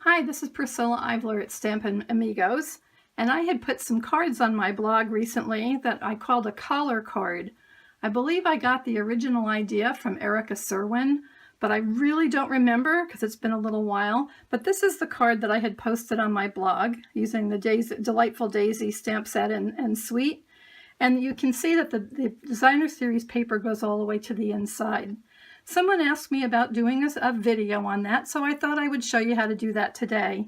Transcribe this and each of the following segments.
Hi, this is Priscilla Ivler at Stampin' Amigos, and I had put some cards on my blog recently that I called a collar card. I believe I got the original idea from Erica Serwin, but I really don't remember because it's been a little while. But this is the card that I had posted on my blog using the Delightful Daisy stamp set and suite. And you can see that the Designer Series paper goes all the way to the inside. Someone asked me about doing a video on that, so I thought I would show you how to do that today.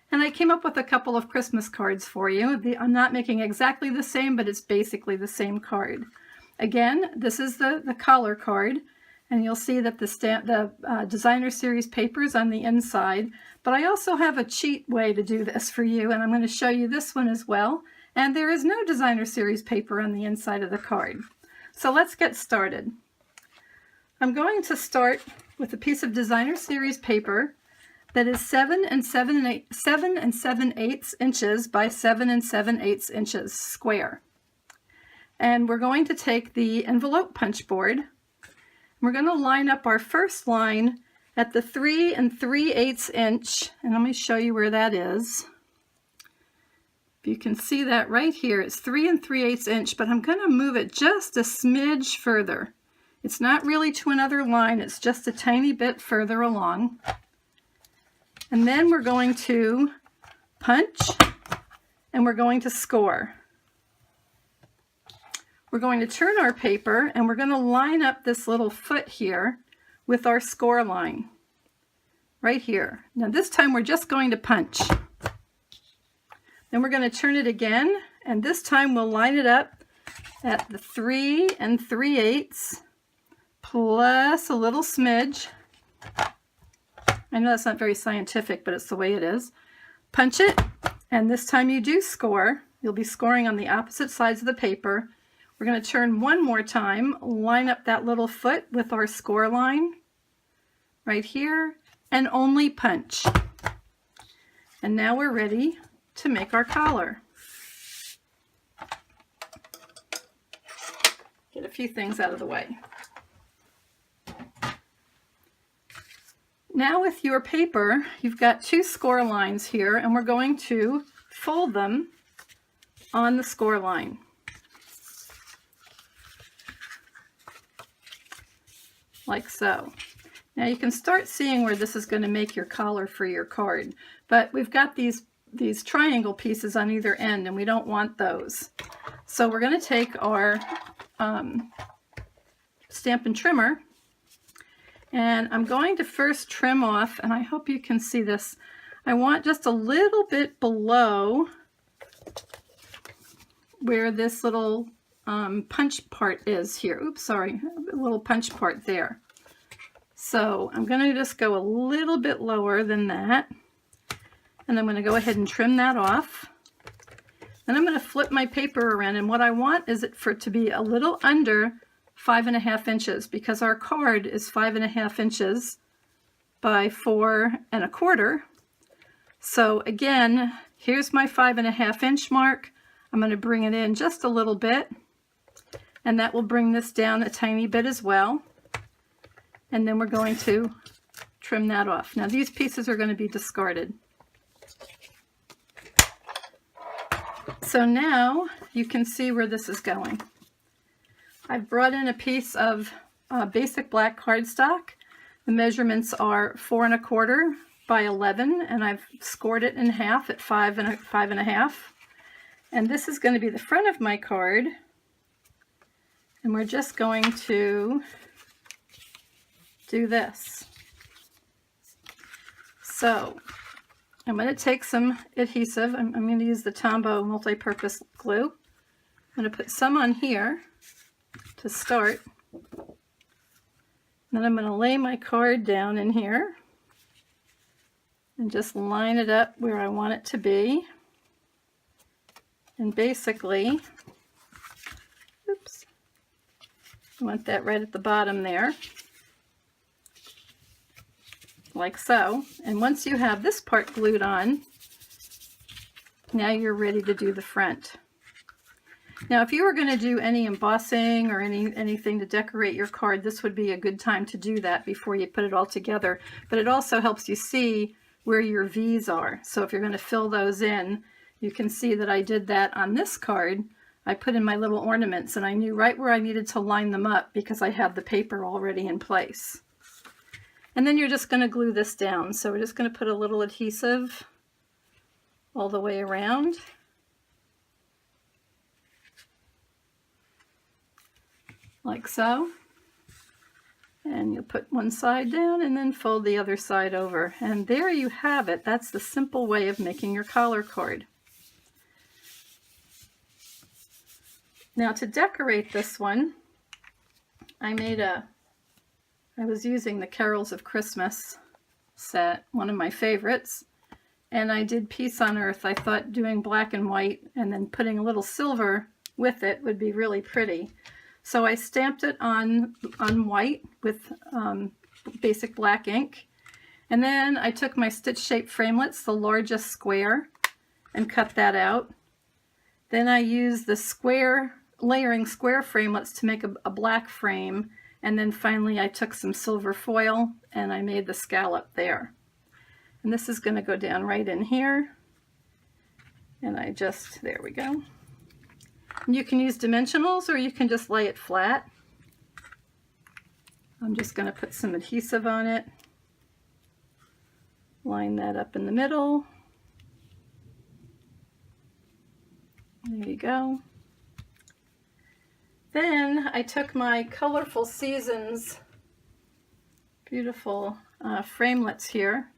And I came up with a couple of Christmas cards for you. I'm not making exactly the same, but it's basically the same card. Again, this is the collar card, and you'll see that the Designer Series paper is on the inside. But I also have a cheat way to do this for you, and I'm going to show you this one as well. And there is no Designer Series paper on the inside of the card. So let's get started. I'm going to start with a piece of Designer Series paper that is 7 7/8 inches by 7 7/8 inches square. And we're going to take the envelope punch board. We're going to line up our first line at the 3 3/8 inch, and let me show you where that is. If you can see that right here, it's 3 3/8 inch, but I'm going to move it just a smidge further. It's not really to another line, it's just a tiny bit further along. And then we're going to punch and we're going to score. We're going to turn our paper and we're going to line up this little foot here with our score line right here. Now this time we're just going to punch. Then we're going to turn it again, and this time we'll line it up at the 3 3/8 plus a little smidge. I know that's not very scientific, but it's the way it is. Punch it, and this time you do score. You'll be scoring on the opposite sides of the paper. We're going to turn one more time, line up that little foot with our score line right here, and only punch. And now we're ready to make our collar. Get a few things out of the way. Now with your paper, you've got two score lines here, and we're going to fold them on the score line. Like so. Now you can start seeing where this is going to make your collar for your card, but we've got these triangle pieces on either end, and we don't want those. So we're going to take our Stampin' Trimmer, and I'm going to first trim off, and I hope you can see this. I want just a little bit below where this little punch part is here. Oops, sorry, a little punch part there. So I'm going to just go a little bit lower than that. And I'm going to go ahead and trim that off. Then I'm going to flip my paper around, and what I want is it for it to be a little under 5.5 inches, because our card is 5.5 inches by 4 1/4. So again, here's my 5.5 inch mark. I'm going to bring it in just a little bit, and that will bring this down a tiny bit as well. And then we're going to trim that off. Now these pieces are going to be discarded. So now you can see where this is going. I've brought in a piece of basic black cardstock. The measurements are 4 1/4 by 11, and I've scored it in half at 5 1/2. And this is going to be the front of my card. And we're just going to do this. So I'm going to take some adhesive. I'm going to use the Tombow multi-purpose glue. I'm going to put some on here to start. Then I'm going to lay my card down in here and just line it up where I want it to be. And basically, oops, I want that right at the bottom there. Like so. And once you have this part glued on, now you're ready to do the front. Now if you were going to do any embossing or anything to decorate your card, this would be a good time to do that before you put it all together. But it also helps you see where your V's are. So if you're going to fill those in, you can see that I did that on this card. I put in my little ornaments and I knew right where I needed to line them up because I had the paper already in place. And then you're just going to glue this down. So we're just going to put a little adhesive all the way around. Like so. And you'll put one side down and then fold the other side over. And there you have it. That's the simple way of making your collar card. Now to decorate this one, I was using the Carols of Christmas set, one of my favorites, and I did Peace on Earth. I thought doing black and white and then putting a little silver with it would be really pretty. So I stamped it on white with basic black ink, and then I took my stitch shaped framelits, the largest square, and cut that out. Then I used the layering square framelits to make a black frame. And then finally I took some silver foil and I made the scallop there. And this is going to go down right in here. And there we go. And you can use dimensionals or you can just lay it flat. I'm just going to put some adhesive on it. Line that up in the middle. There you go. Then I took my Colorful Seasons beautiful framelits here,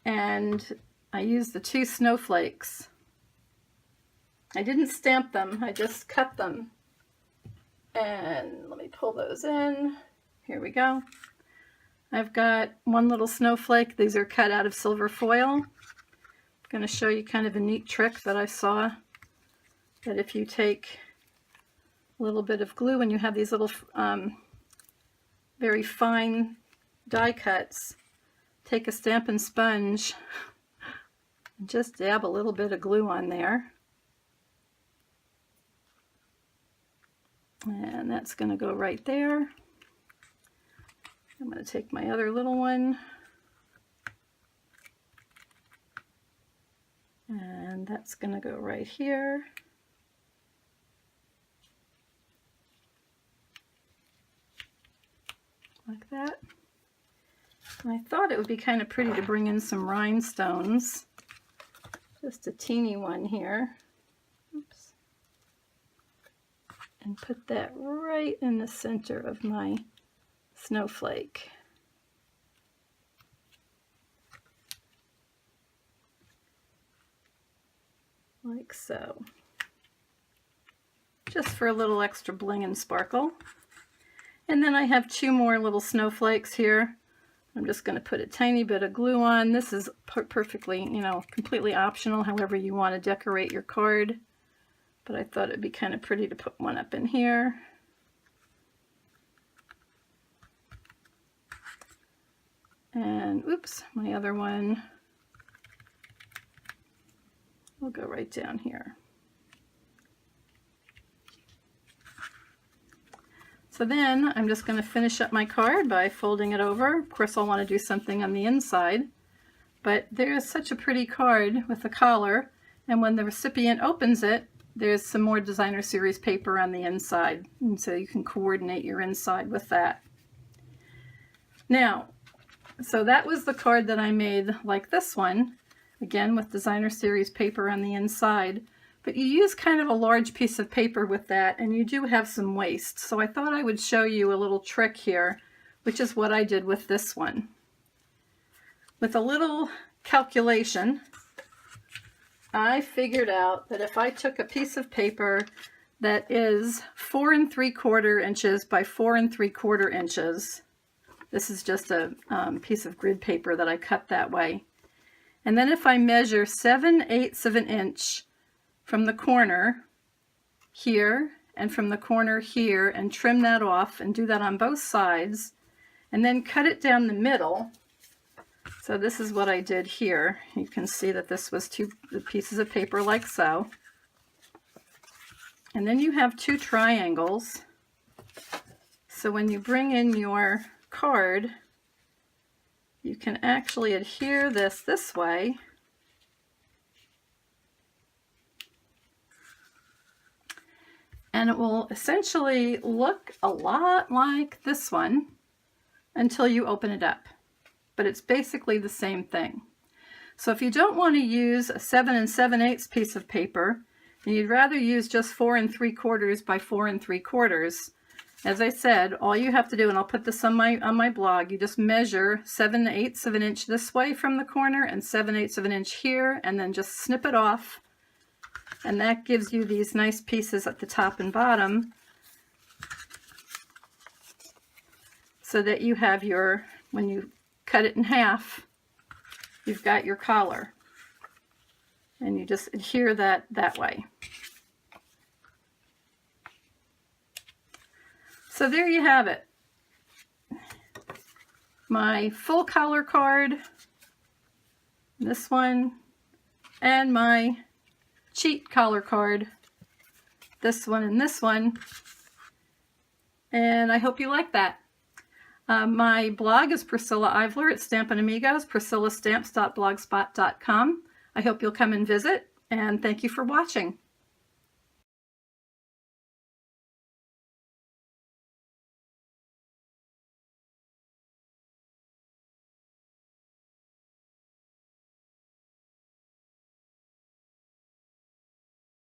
and I used the 2 snowflakes. I didn't stamp them, I just cut them. And let me pull those in. Here we go. I've got one little snowflake. These are cut out of silver foil. I'm going to show you kind of a neat trick that I saw, that if you take a little bit of glue and you have these little very fine die cuts, take a Stampin' Sponge and just dab a little bit of glue on there. And that's going to go right there. I'm going to take my other little one, and that's going to go right here. Like that. And I thought it would be kind of pretty to bring in some rhinestones. Just a teeny one here. Oops. And put that right in the center of my snowflake. Like so. Just for a little extra bling and sparkle. And then I have 2 more little snowflakes here. I'm just going to put a tiny bit of glue on. This is perfectly, completely optional, however you want to decorate your card. But I thought it'd be kind of pretty to put one up in here. And oops, my other one will go right down here. So then I'm just going to finish up my card by folding it over. Of course, I'll want to do something on the inside, but there's such a pretty card with a collar, and when the recipient opens it, there's some more Designer Series paper on the inside, and so you can coordinate your inside with that. Now, so that was the card that I made like this one, again with Designer Series paper on the inside. But you use kind of a large piece of paper with that, and you do have some waste. So I thought I would show you a little trick here, which is what I did with this one. With a little calculation, I figured out that if I took a piece of paper that is 4 3/4 inches by 4 3/4 inches, this is just a piece of grid paper that I cut that way, and then if I measure 7/8 of an inch from the corner here and from the corner here and trim that off and do that on both sides and then cut it down the middle. So this is what I did here. You can see that this was 2 pieces of paper like so. And then you have 2 triangles. So when you bring in your card, you can actually adhere this way. And it will essentially look a lot like this one until you open it up. But it's basically the same thing. So if you don't want to use a 7 7/8 piece of paper, and you'd rather use just 4 3/4 by 4 3/4, as I said, all you have to do, and I'll put this on my blog, you just measure 7/8 of an inch this way from the corner and 7/8 of an inch here, and then just snip it off. And that gives you these nice pieces at the top and bottom, so that you have your, when you cut it in half, you've got your collar. And you just adhere that way. So there you have it. My full collar card, this one, and my cheat collar card, this one and this one. And I hope you like that. My blog is Priscilla Ivler at Stampin' Amigos, priscillastamps.blogspot.com. I hope you'll come and visit, and thank you for watching.